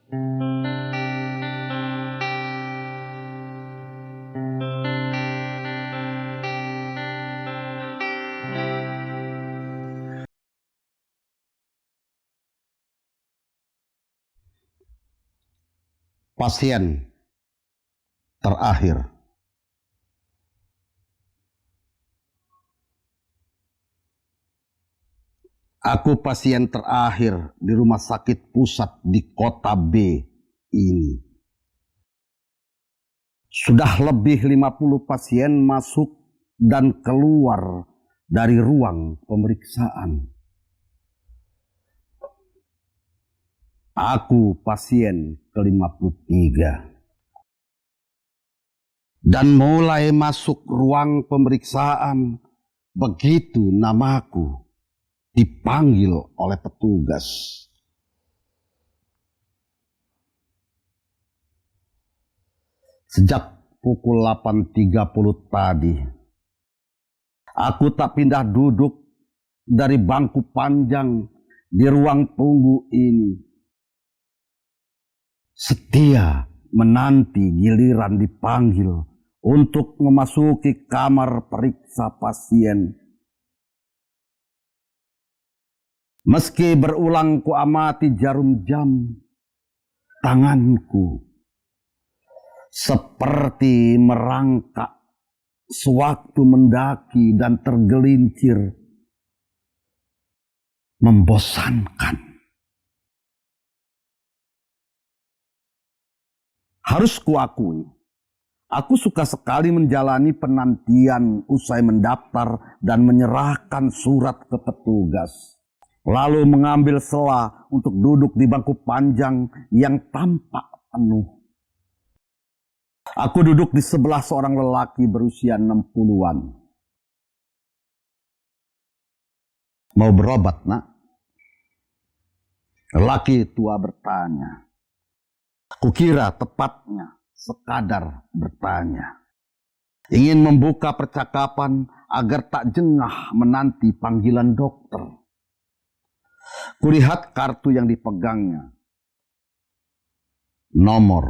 Pasien terakhir. Aku pasien terakhir di rumah sakit pusat di kota B ini. Sudah lebih 50 pasien masuk dan keluar dari ruang pemeriksaan. Aku pasien ke-53. Dan mulai masuk ruang pemeriksaan, begitu namaku dipanggil oleh petugas. Sejak pukul 8.30 tadi, aku tak pindah duduk dari bangku panjang di ruang tunggu ini. Setia menanti giliran dipanggil untuk memasuki kamar periksa pasien. Meski berulang kuamati jarum jam, tanganku seperti merangkak sewaktu mendaki dan tergelincir. Membosankan. Harus kuakui, aku suka sekali menjalani penantian usai mendaftar dan menyerahkan surat ke petugas. Lalu mengambil sela untuk duduk di bangku panjang yang tampak penuh. Aku duduk di sebelah seorang lelaki berusia 60-an. Mau berobat, nak? Lelaki tua bertanya. Kukira tepatnya sekadar bertanya. Ingin membuka percakapan agar tak jengah menanti panggilan dokter. Kulihat kartu yang dipegangnya. Nomor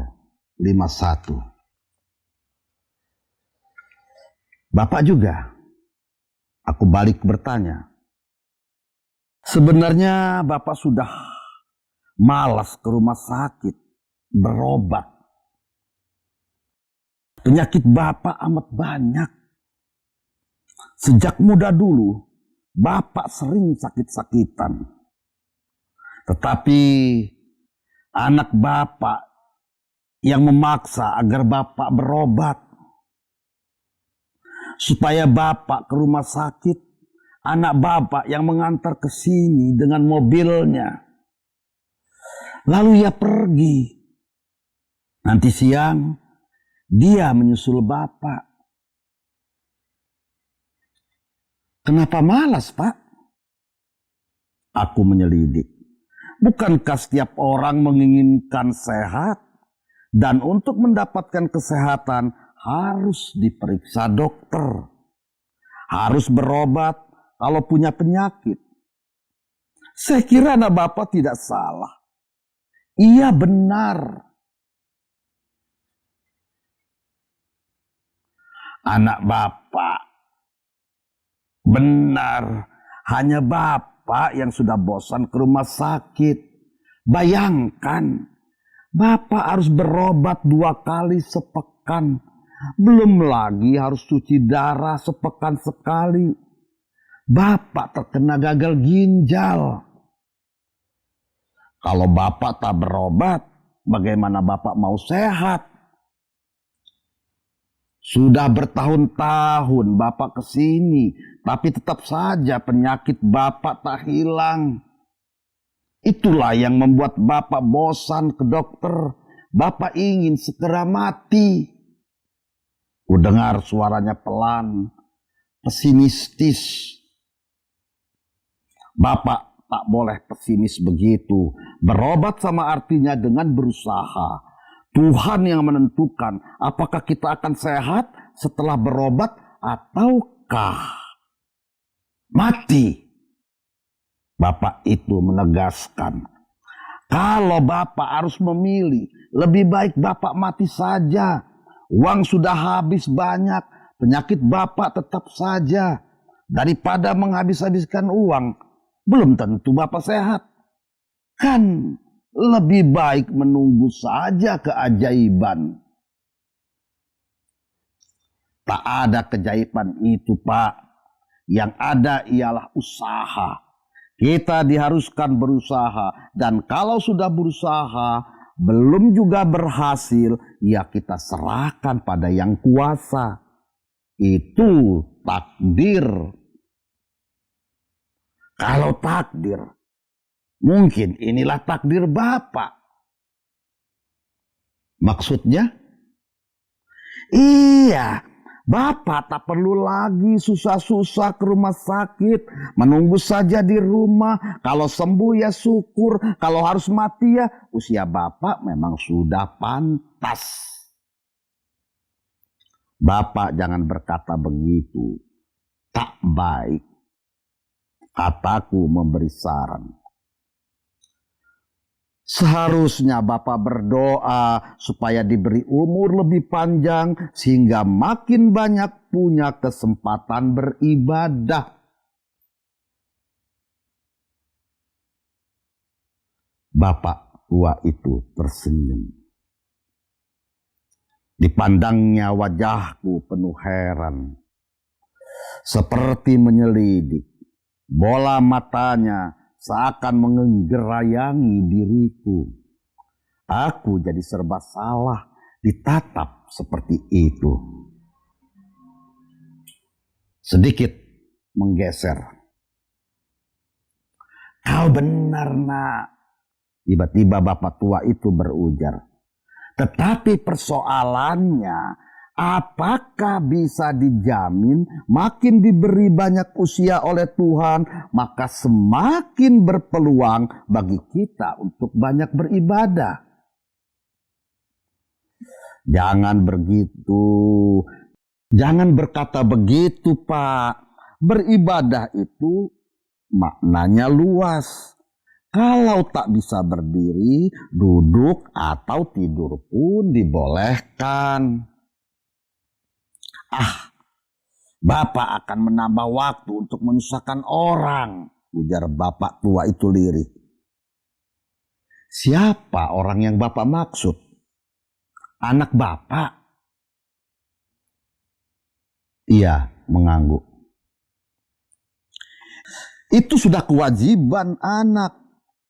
51. Bapak juga? Aku balik bertanya. Sebenarnya Bapak sudah malas ke rumah sakit berobat. Penyakit Bapak amat banyak. Sejak muda dulu, Bapak sering sakit-sakitan. Tetapi anak Bapak yang memaksa agar Bapak berobat. Supaya Bapak ke rumah sakit, anak Bapak yang mengantar ke sini dengan mobilnya. Lalu ia pergi. Nanti siang, dia menyusul Bapak. Kenapa malas, Pak? Aku menyelidik. Bukankah setiap orang menginginkan sehat? Dan untuk mendapatkan kesehatan harus diperiksa dokter. Harus berobat kalau punya penyakit. Saya kira anak Bapak tidak salah. Ia benar. Anak Bapak benar. Hanya Bapak yang sudah bosan ke rumah sakit. Bayangkan, Bapak harus berobat 2 kali sepekan. Belum lagi harus cuci darah sepekan sekali. Bapak terkena gagal ginjal. Kalau Bapak tak berobat, bagaimana Bapak mau sehat? Sudah bertahun-tahun Bapak kesini, tapi tetap saja penyakit Bapak tak hilang. Itulah yang membuat Bapak bosan ke dokter. Bapak ingin segera mati. Kudengar suaranya pelan, pesimistis. Bapak tak boleh pesimis begitu. Berobat sama artinya dengan berusaha. Tuhan yang menentukan apakah kita akan sehat setelah berobat ataukah mati. Bapak itu menegaskan, Kalau Bapak harus memilih, lebih baik Bapak mati saja. Uang sudah habis banyak, penyakit Bapak tetap saja. Daripada menghabis-habiskan uang, belum tentu Bapak sehat. Kan lebih baik menunggu saja keajaiban. Tak ada keajaiban itu, Pak. Yang ada ialah usaha. Kita diharuskan berusaha, dan kalau sudah berusaha belum juga berhasil, ya kita serahkan pada yang kuasa. Itu takdir. Kalau takdir, mungkin inilah takdir Bapak. Maksudnya? Iya, Bapak tak perlu lagi susah-susah ke rumah sakit. Menunggu saja di rumah. Kalau sembuh ya syukur. Kalau harus mati ya usia Bapak memang sudah pantas. Bapak jangan berkata begitu. Tak baik. Kataku memberi saran. Seharusnya Bapak berdoa supaya diberi umur lebih panjang sehingga makin banyak punya kesempatan beribadah. Bapak tua itu tersenyum. Dipandangnya wajahku penuh heran. Seperti menyelidik. Bola matanya seakan menggerayangi diriku. Aku jadi serba salah ditatap seperti itu. Sedikit menggeser. Kau benar, Nak. Tiba-tiba Bapak tua itu berujar. Tetapi persoalannya, apakah bisa dijamin makin diberi banyak usia oleh Tuhan, maka semakin berpeluang bagi kita untuk banyak beribadah? Jangan begitu. Jangan berkata begitu, Pak. Beribadah itu maknanya luas. Kalau tak bisa berdiri, duduk atau tidur pun dibolehkan. Bapak akan menambah waktu untuk menyusahkan orang, ujar Bapak tua itu lirih. Siapa orang yang Bapak maksud? Anak Bapak? Ia mengangguk. Itu sudah kewajiban anak.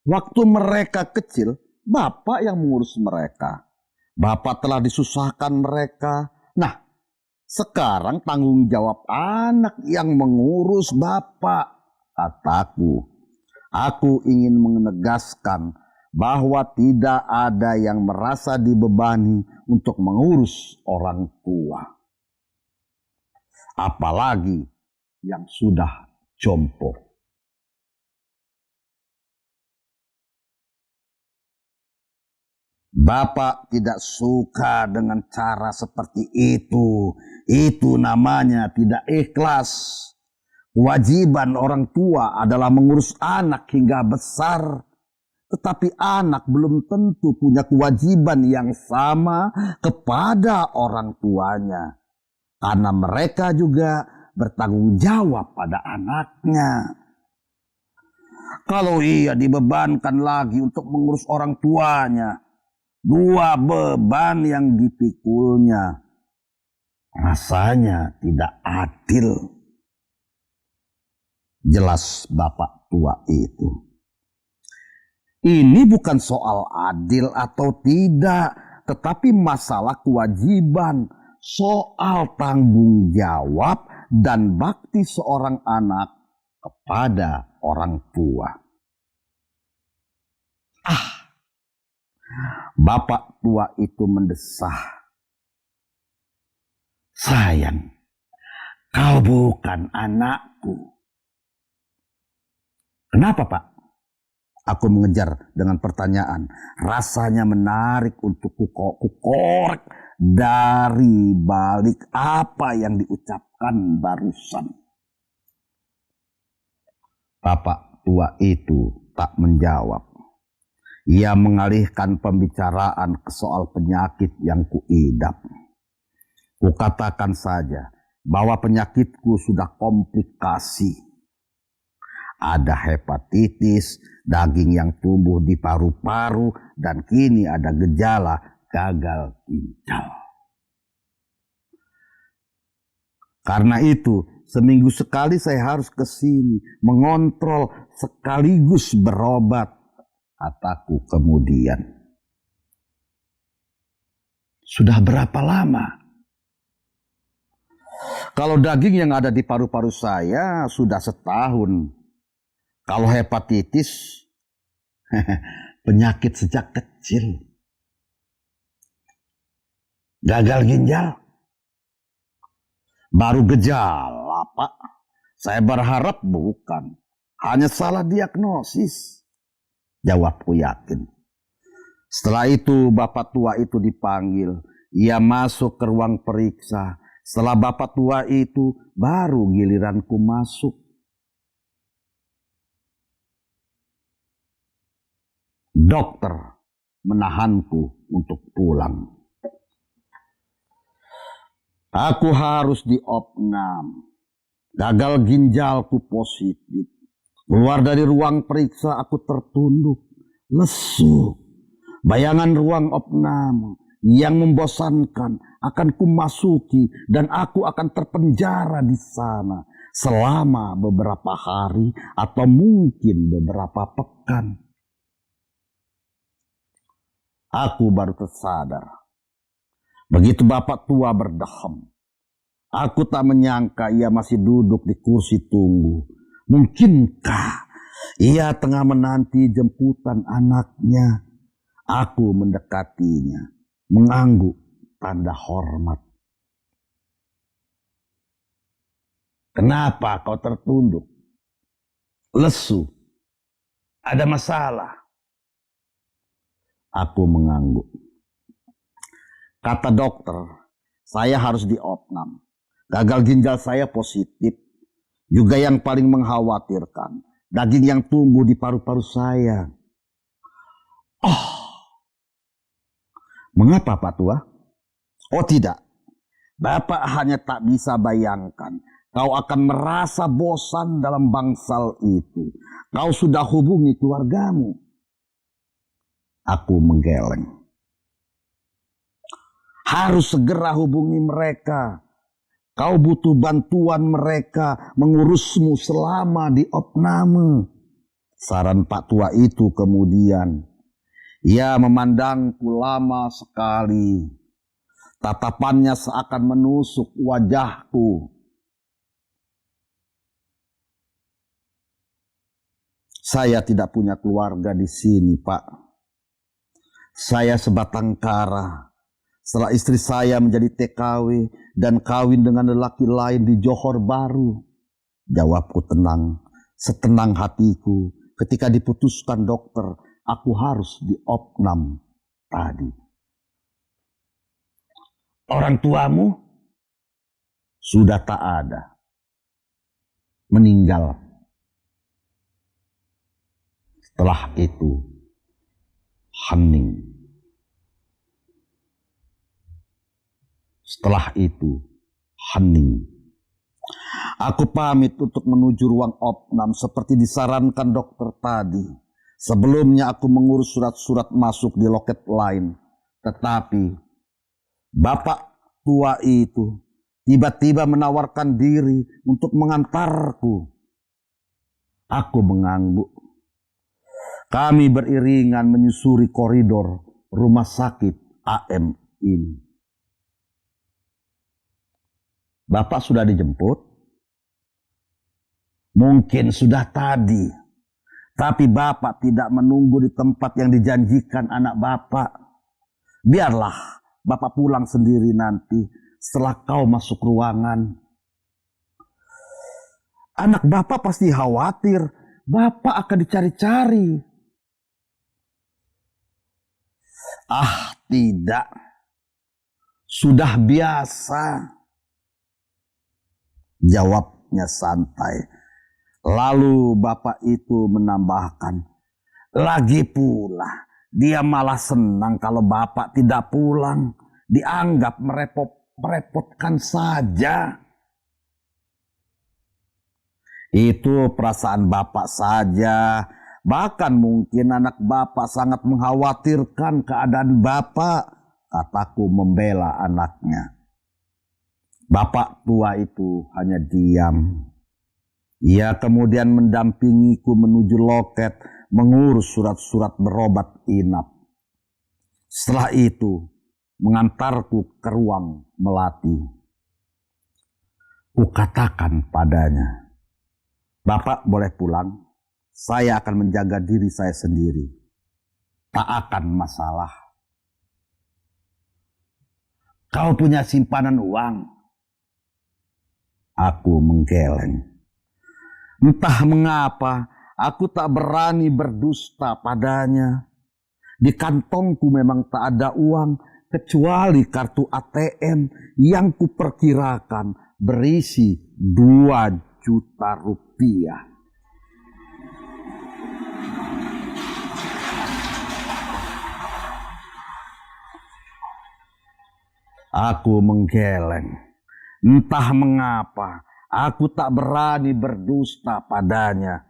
Waktu mereka kecil, Bapak yang mengurus mereka. Bapak telah disusahkan mereka. Nah, sekarang tanggung jawab anak yang mengurus Bapak, kataku. Aku ingin menegaskan bahwa tidak ada yang merasa dibebani untuk mengurus orang tua. Apalagi yang sudah jompo. Bapak tidak suka dengan cara seperti itu. Itu namanya tidak ikhlas. Kewajiban orang tua adalah mengurus anak hingga besar. Tetapi anak belum tentu punya kewajiban yang sama kepada orang tuanya. Karena mereka juga bertanggung jawab pada anaknya. Kalau ia dibebankan lagi untuk mengurus orang tuanya, dua beban yang dipikulnya, rasanya tidak adil. Jelas Bapak tua itu. Ini bukan soal adil atau tidak, tetapi masalah kewajiban, soal tanggung jawab dan bakti seorang anak kepada orang tua. Bapak tua itu mendesah. Sayang, kau bukan anakku. Kenapa, Pak? Aku mengejar dengan pertanyaan. Rasanya menarik untuk kukorek dari balik apa yang diucapkan barusan. Bapak tua itu tak menjawab. Ia mengalihkan pembicaraan ke soal penyakit yang kuidap. Kukatakan saja bahwa penyakitku sudah komplikasi. Ada hepatitis, daging yang tumbuh di paru-paru, dan kini ada gejala gagal ginjal. Karena itu, seminggu sekali saya harus ke sini mengontrol sekaligus berobat, kataku kemudian. Sudah berapa lama? Kalau daging yang ada di paru-paru saya sudah setahun. Kalau hepatitis, penyakit sejak kecil. Gagal ginjal, baru gejala, Pak. Saya berharap bukan. Hanya salah diagnosis. Jawabku yakin. Setelah itu bapak tua itu dipanggil. Ia masuk ke ruang periksa. Setelah bapak tua itu baru giliranku masuk. Dokter menahanku untuk pulang. Aku harus diopnam. Gagal ginjalku positif. Keluar dari ruang periksa aku tertunduk, lesu. Bayangan ruang opnam yang membosankan akan kumasuki dan aku akan terpenjara di sana selama beberapa hari atau mungkin beberapa pekan. Aku baru tersadar. Begitu bapak tua berdehem. Aku tak menyangka ia masih duduk di kursi tunggu. Mungkinkah ia tengah menanti jemputan anaknya? Aku mendekatinya, mengangguk tanda hormat. Kenapa kau tertunduk? Lesu? Ada masalah? Aku mengangguk. Kata dokter, saya harus diopnam. Gagal ginjal saya positif. Juga yang paling mengkhawatirkan, daging yang tumbuh di paru-paru saya. Oh, mengapa Pak Tua? Oh tidak, Bapak hanya tak bisa bayangkan. Kau akan merasa bosan dalam bangsal itu. Kau sudah hubungi keluargamu. Aku menggeleng. Harus segera hubungi mereka. Kau butuh bantuan mereka mengurusmu selama di opname. Saran Pak Tua itu kemudian. Ia memandangku lama sekali. Tatapannya seakan menusuk wajahku. Saya tidak punya keluarga di sini, Pak. Saya sebatang kara. Setelah istri saya menjadi TKW dan kawin dengan lelaki lain di Johor Baru. Jawabku tenang, setenang hatiku ketika diputuskan dokter, aku harus diopnam tadi. Orang tuamu sudah tak ada. Meninggal. Setelah itu, hening. Setelah itu, hening. Aku pamit untuk menuju ruang opnam seperti disarankan dokter tadi. Sebelumnya aku mengurus surat-surat masuk di loket lain. Tetapi bapak tua itu tiba-tiba menawarkan diri untuk mengantarku. Aku mengangguk. Kami beriringan menyusuri koridor rumah sakit AM ini. Bapak sudah dijemput? Mungkin sudah tadi. Tapi Bapak tidak menunggu di tempat yang dijanjikan anak Bapak. Biarlah Bapak pulang sendiri nanti setelah kau masuk ruangan. Anak Bapak pasti khawatir. Bapak akan dicari-cari. Ah, tidak. Sudah biasa. Jawabnya santai. Lalu bapak itu menambahkan, lagi pula Dia malah senang kalau bapak tidak pulang. Dianggap merepotkan saja. Itu perasaan bapak saja. Bahkan mungkin anak bapak sangat mengkhawatirkan keadaan bapak, kataku membela anaknya. Bapak tua itu hanya diam. Ia kemudian mendampingiku menuju loket, mengurus surat-surat berobat inap. Setelah itu, mengantarku ke ruang melati. Kukatakan padanya, "Bapak boleh pulang, saya akan menjaga diri saya sendiri. Tak akan masalah." "Kau punya simpanan uang?" Aku menggeleng. Entah mengapa, aku tak berani berdusta padanya. Di kantongku memang tak ada uang, kecuali kartu ATM yang kuperkirakan berisi 2 juta rupiah. Aku menggeleng. Entah mengapa, aku tak berani berdusta padanya.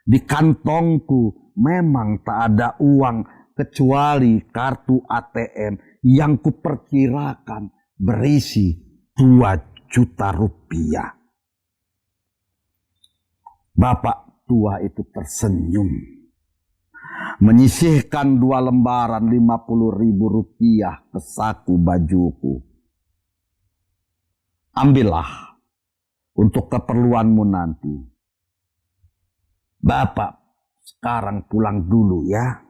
Di kantongku memang tak ada uang kecuali kartu ATM yang kuperkirakan berisi 2 juta rupiah. Bapak tua itu tersenyum, menyisihkan 2 lembaran 50.000 rupiah ke saku bajuku. "Ambillah untuk keperluanmu nanti. Bapak sekarang pulang dulu ya."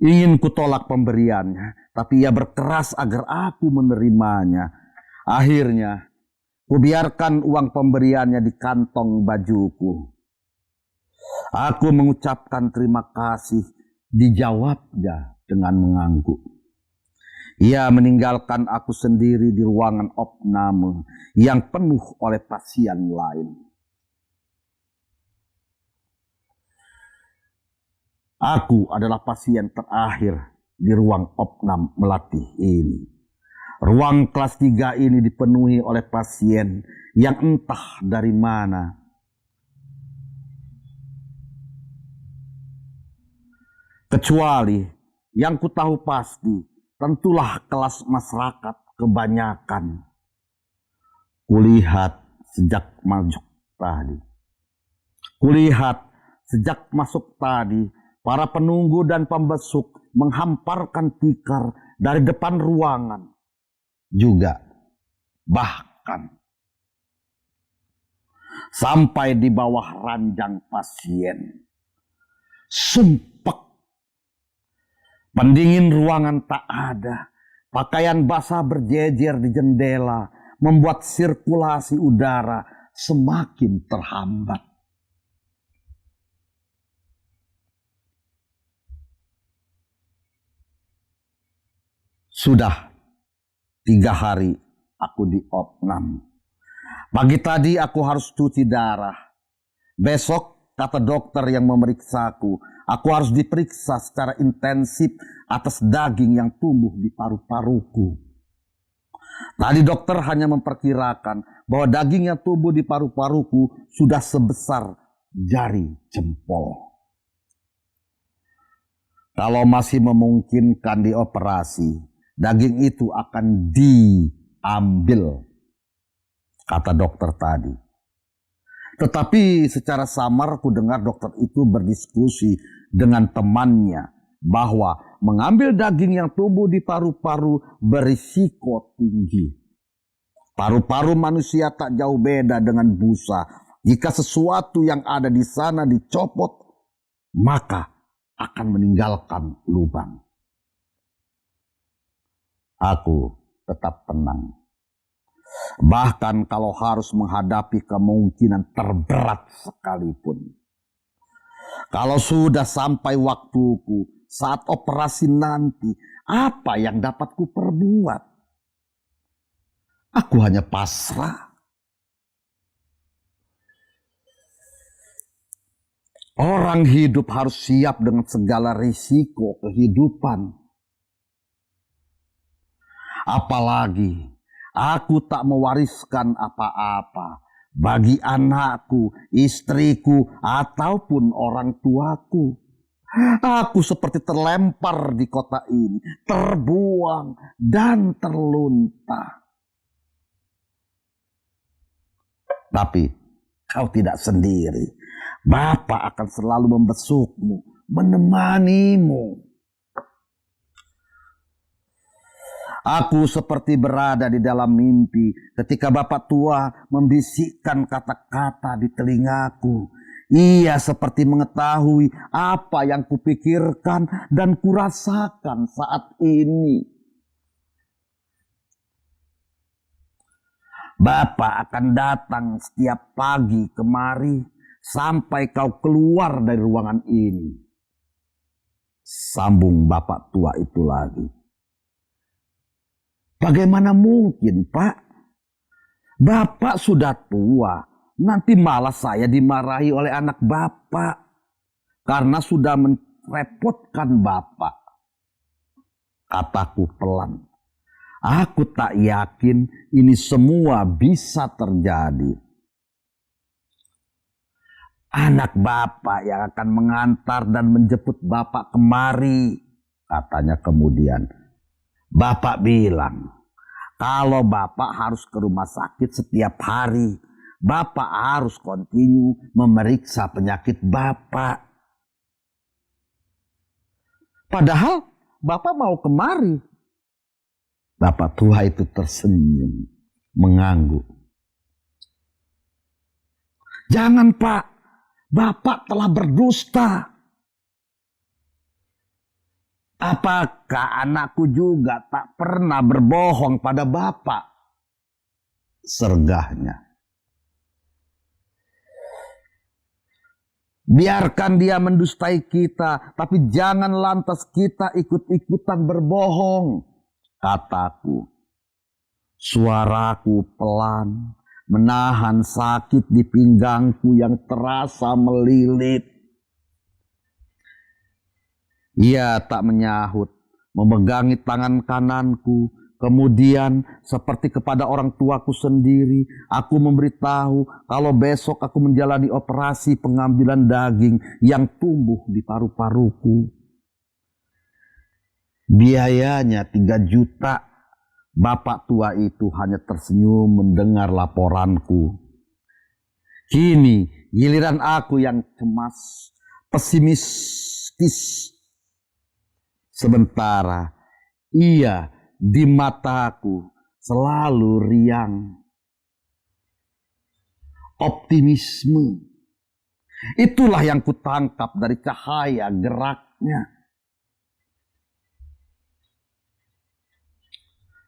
Ingin kutolak pemberiannya, tapi ia berkeras agar aku menerimanya. Akhirnya, kubiarkan uang pemberiannya di kantong bajuku. Aku mengucapkan terima kasih, dijawabnya dengan mengangguk. Ia meninggalkan aku sendiri di ruangan opname yang penuh oleh pasien lain. Aku adalah pasien terakhir di ruang opnam Melati ini. Ruang kelas 3 ini dipenuhi oleh pasien yang entah dari mana. Kecuali yang ku tahu pasti, tentulah kelas masyarakat kebanyakan. Kulihat sejak masuk tadi, para penunggu dan pembesuk menghamparkan tikar dari depan ruangan. Juga, bahkan, sampai di bawah ranjang pasien. Sumpek. Pendingin ruangan tak ada. Pakaian basah berjejer di jendela, membuat sirkulasi udara semakin terhambat. Sudah 3 hari aku di opnam. Pagi tadi aku harus cuci darah. Besok, kata dokter yang memeriksaku, aku harus diperiksa secara intensif atas daging yang tumbuh di paru-paruku. Tadi dokter hanya memperkirakan bahwa daging yang tumbuh di paru-paruku sudah sebesar jari jempol. Kalau masih memungkinkan dioperasi, daging itu akan diambil, kata dokter tadi. Tetapi secara samar ku dengar dokter itu berdiskusi dengan temannya bahwa mengambil daging yang tumbuh di paru-paru berisiko tinggi. Paru-paru manusia tak jauh beda dengan busa. Jika sesuatu yang ada di sana dicopot, maka akan meninggalkan lubang. Aku tetap tenang. Bahkan kalau harus menghadapi kemungkinan terberat sekalipun. Kalau sudah sampai waktuku saat operasi nanti, apa yang dapat ku perbuat? Aku hanya pasrah. Orang hidup harus siap dengan segala risiko kehidupan. Apalagi aku tak mewariskan apa-apa bagi anakku, istriku, ataupun orang tuaku. Aku seperti terlempar di kota ini, terbuang dan terlunta. Tapi kau tidak sendiri. Bapa akan selalu membesukmu, menemanimu. Aku seperti berada di dalam mimpi ketika Bapak tua membisikkan kata-kata di telingaku. Ia seperti mengetahui apa yang kupikirkan dan kurasakan saat ini. Bapak akan datang setiap pagi kemari sampai kau keluar dari ruangan ini. Sambung Bapak tua itu lagi. Bagaimana mungkin, Pak? Bapak sudah tua. Nanti malah saya dimarahi oleh anak Bapak karena sudah merepotkan Bapak. Kataku pelan. Aku tak yakin ini semua bisa terjadi. Anak Bapak yang akan mengantar dan menjemput Bapak kemari, katanya kemudian. Bapak bilang, kalau Bapak harus ke rumah sakit setiap hari, Bapak harus kontinu memeriksa penyakit Bapak. Padahal Bapak mau kemari. Bapak tua itu tersenyum, mengangguk. Jangan, Pak. Bapak telah berdusta. Apakah anakku juga tak pernah berbohong pada Bapak? Sergahnya. Biarkan dia mendustai kita, tapi jangan lantas kita ikut-ikutan berbohong, kataku. Suaraku pelan, menahan sakit di pinggangku yang terasa melilit. Ia tak menyahut, memegangi tangan kananku. Kemudian seperti kepada orang tuaku sendiri, aku memberitahu kalau besok aku menjalani operasi pengambilan daging yang tumbuh di paru-paruku. Biayanya 3 juta. Bapak tua itu hanya tersenyum mendengar laporanku. Kini giliran aku yang cemas, pesimistis. Sementara ia di mataku selalu riang. Optimisme. Itulah yang kutangkap dari cahaya geraknya.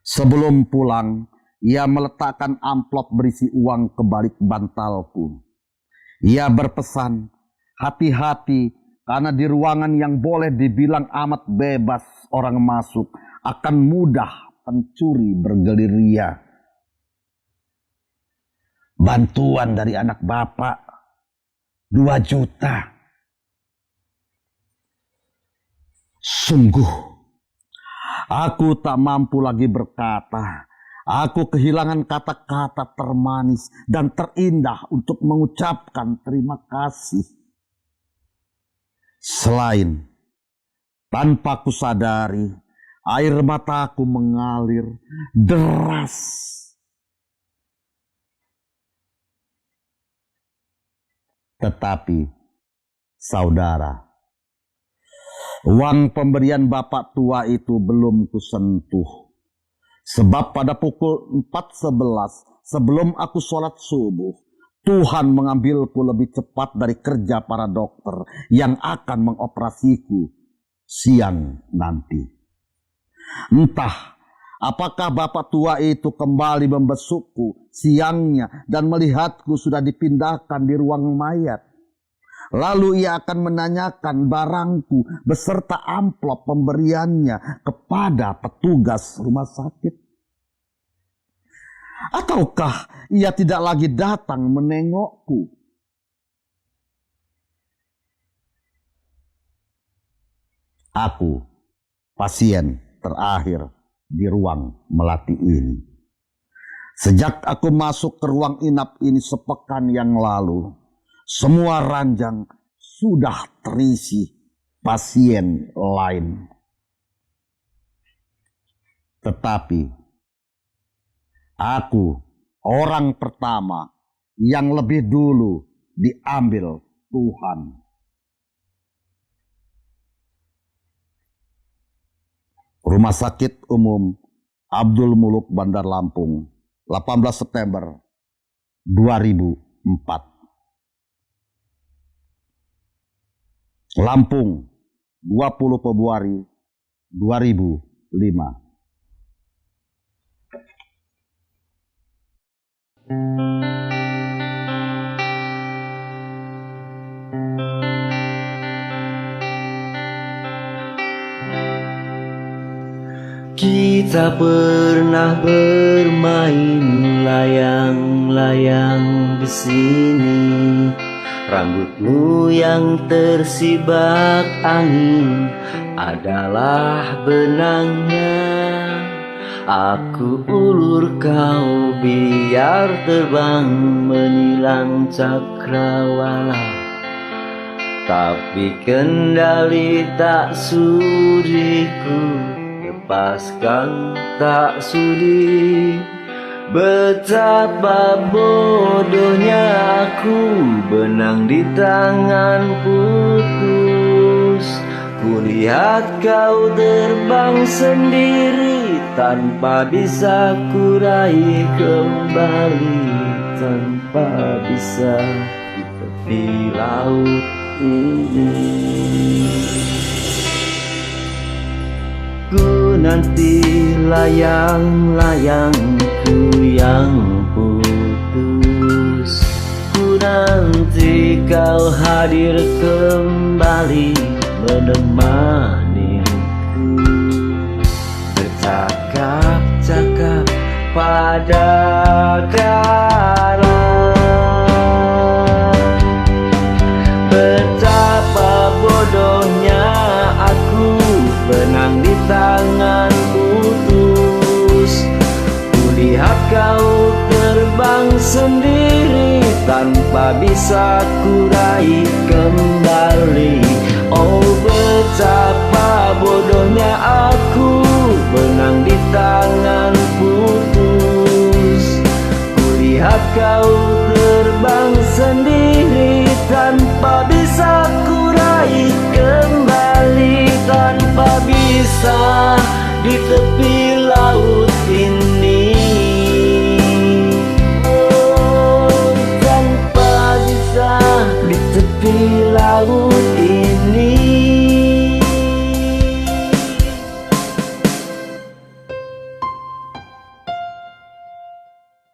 Sebelum pulang, ia meletakkan amplop berisi uang ke balik bantalku. Ia berpesan, hati-hati karena di ruangan yang boleh dibilang amat bebas orang masuk, akan mudah pencuri bergerilya. Bantuan dari anak Bapak 2 juta. Sungguh, aku tak mampu lagi berkata. Aku kehilangan kata-kata termanis dan terindah untuk mengucapkan terima kasih. Selain tanpa kusadari, air mataku mengalir deras. Tetapi, saudara, uang pemberian Bapak tua itu belum kusentuh. Sebab pada pukul 4.11 sebelum aku sholat subuh, Tuhan mengambilku lebih cepat dari kerja para dokter yang akan mengoperasiku siang nanti. Entah apakah Bapak tua itu kembali membesukku siangnya dan melihatku sudah dipindahkan di ruang mayat. Lalu ia akan menanyakan barangku beserta amplop pemberiannya kepada petugas rumah sakit. Ataukah ia tidak lagi datang menengokku? Aku, pasien terakhir di ruang melati ini. Sejak aku masuk ke ruang inap ini sepekan yang lalu, semua ranjang sudah terisi pasien lain. Tetapi aku orang pertama yang lebih dulu diambil Tuhan. Rumah Sakit Umum Abdul Muluk Bandar Lampung, 18 September 2004. Lampung, 20 Februari 2005. Kita pernah bermain layang-layang di sini. Rambutmu yang tersibak angin adalah benangnya. Aku ulur kau biar terbang menilang cakrawala. Tapi kendali tak sudiku lepaskan, tak sudi. Betapa bodohnya aku, benang di tangan putus. Kulihat kau terbang sendiri tanpa bisa kurai kembali, tanpa bisa di tepi laut ini. Ku nanti layang-layangku yang putus. Ku nanti kau hadir kembali menemaniku, bercakap-cakap pada karang. Betapa bodohnya aku, benang di tangan putus. Kulihat kau terbang sendiri tanpa bisa kurai kembali. Oh, betapa bodohnya aku, benang di tangan putus. Kulihat kau